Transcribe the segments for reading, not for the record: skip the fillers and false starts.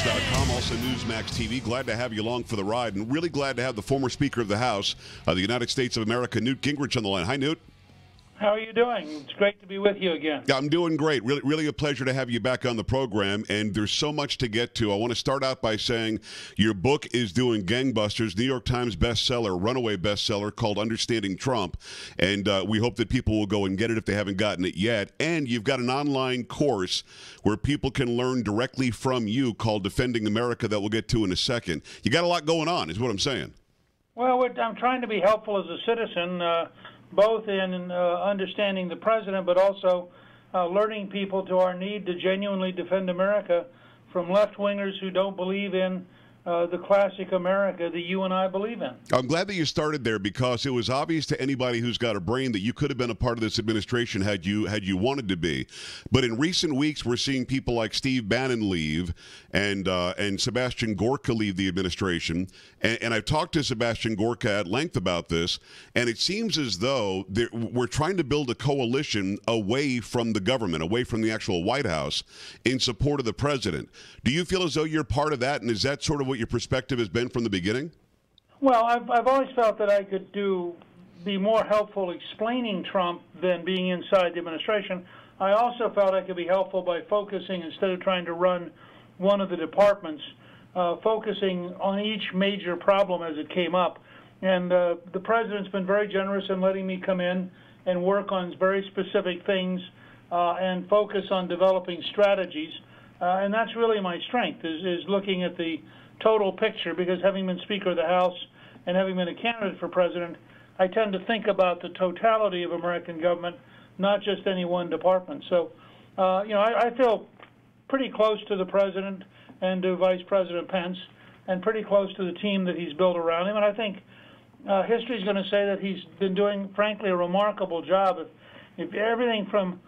Newsmax.com, also Newsmax TV. Glad to have you along for the ride, and really glad to have the former Speaker of the House of the United States of America, Newt Gingrich, on the line. Hi, Newt. How are you doing? It's great to be with you again. Yeah, I'm doing great. Really a pleasure to have you back on the program, and there's so much to get to. I want to start out by saying your book is doing gangbusters, New York Times bestseller, runaway bestseller called Understanding Trump, and we hope that people will go and get it if they haven't gotten it yet. And you've got an online course where people can learn directly from you called Defending America that we'll get to in a second. You got a lot going on, is what I'm saying. Well, I'm trying to be helpful as a citizen, both in understanding the president, but also alerting people to our need to genuinely defend America from left-wingers who don't believe in the classic America that you and I believe in. I'm glad that you started there, because it was obvious to anybody who's got a brain that you could have been a part of this administration had you wanted to be. But in recent weeks, we're seeing people like Steve Bannon leave and Sebastian Gorka leave the administration. And I've talked to Sebastian Gorka at length about this, and it seems as though we're trying to build a coalition away from the government, away from the actual White House, in support of the president. Do you feel as though you're part of that, and is that sort of what your perspective has been from the beginning? Well, I've always felt that I could be more helpful explaining Trump than being inside the administration. I also felt I could be helpful by focusing, instead of trying to run one of the departments, focusing on each major problem as it came up. And the president's been very generous in letting me come in and work on very specific things and focus on developing strategies. And that's really my strength, is looking at the total picture, because having been Speaker of the House and having been a candidate for president, I tend to think about the totality of American government, not just any one department. So, I feel pretty close to the president and to Vice President Pence, and pretty close to the team that he's built around him. And I think history is going to say that he's been doing, frankly, a remarkable job. If everything from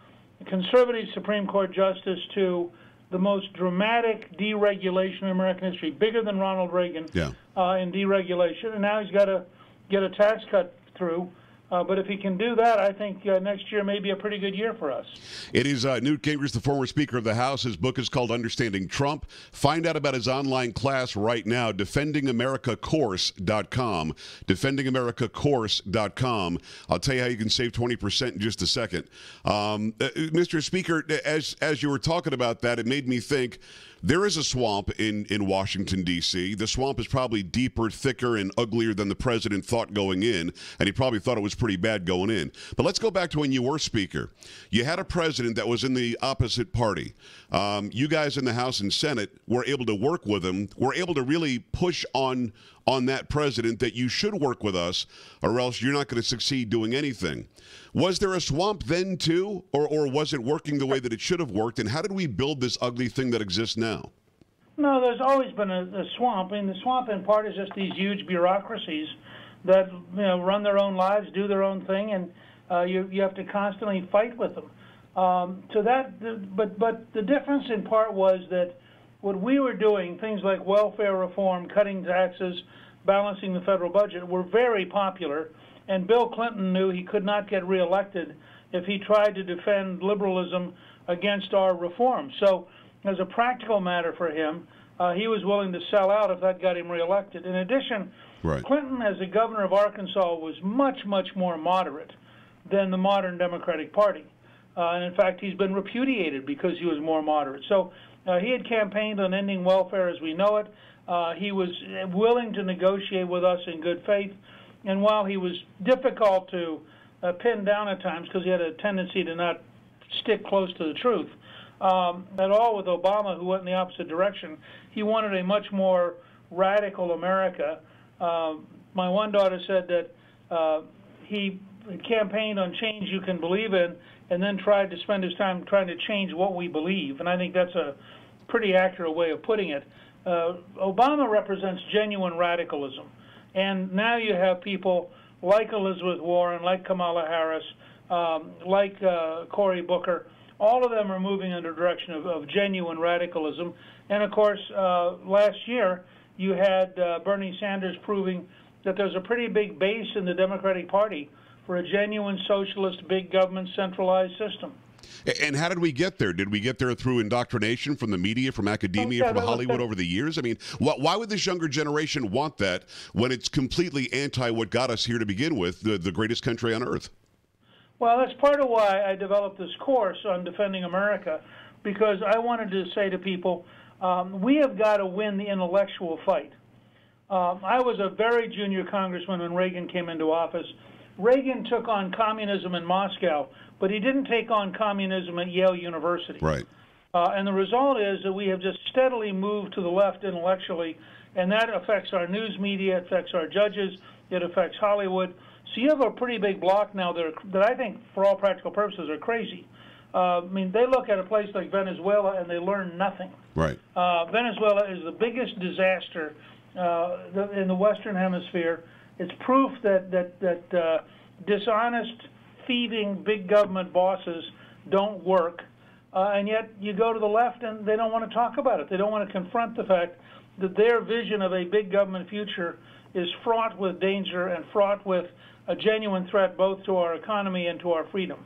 conservative Supreme Court justice to the most dramatic deregulation in American history, bigger than Ronald Reagan in deregulation. And now he's got to get a tax cut through. But if he can do that, I think next year may be a pretty good year for us. It is Newt Gingrich, the former Speaker of the House. His book is called Understanding Trump. Find out about his online class right now, defendingamericacourse.com, defendingamericacourse.com. I'll tell you how you can save 20% in just a second. Mr. Speaker, as you were talking about that, it made me think, there is a swamp in Washington, D.C. The swamp is probably deeper, thicker, and uglier than the president thought going in, and he probably thought it was pretty bad going in. But let's go back to when you were Speaker. You had a president that was in the opposite party. You guys in the House and Senate were able to work with him, were able to really push on that president that you should work with us, or else you're not going to succeed doing anything. Was there a swamp then, too, or was it working the way that it should have worked, and how did we build this ugly thing that exists now? No, there's always been a swamp. I mean, the swamp in part is just these huge bureaucracies that run their own lives, do their own thing, and you have to constantly fight with them. But the difference in part was that what we were doing, things like welfare reform, cutting taxes, balancing the federal budget, were very popular. And Bill Clinton knew he could not get reelected if he tried to defend liberalism against our reforms. So as a practical matter for him, he was willing to sell out if that got him reelected. In addition, Clinton, as the governor of Arkansas, was much, much more moderate than the modern Democratic Party. And in fact, he's been repudiated because he was more moderate. So he had campaigned on ending welfare as we know it. He was willing to negotiate with us in good faith. And while he was difficult to pin down at times, because he had a tendency to not stick close to the truth, at all with Obama, who went in the opposite direction, he wanted a much more radical America. My one daughter said that he campaigned on change you can believe in, and then tried to spend his time trying to change what we believe. And I think that's a pretty accurate way of putting it. Obama represents genuine radicalism. And now you have people like Elizabeth Warren, like Kamala Harris, like Cory Booker. All of them are moving in the direction of genuine radicalism. And, of course, last year you had Bernie Sanders proving that there's a pretty big base in the Democratic Party for a genuine socialist, big government, centralized system. And how did we get there? Did we get there through indoctrination from the media, from academia, from Hollywood over the years? I mean, why would this younger generation want that when it's completely anti what got us here to begin with, the greatest country on earth? Well, that's part of why I developed this course on defending America, because I wanted to say to people, we have got to win the intellectual fight. I was a very junior congressman when Reagan came into office. Reagan took on communism in Moscow, but he didn't take on communism at Yale University. Right. And the result is that we have just steadily moved to the left intellectually, and that affects our news media, it affects our judges, it affects Hollywood. So you have a pretty big block now that I think, for all practical purposes, are crazy. I mean, they look at a place like Venezuela and they learn nothing. Right. Venezuela is the biggest disaster in the Western Hemisphere. It's proof that dishonest, thieving, big government bosses don't work. And yet you go to the left and they don't want to talk about it. They don't want to confront the fact that their vision of a big government future is fraught with danger and fraught with a genuine threat both to our economy and to our freedom.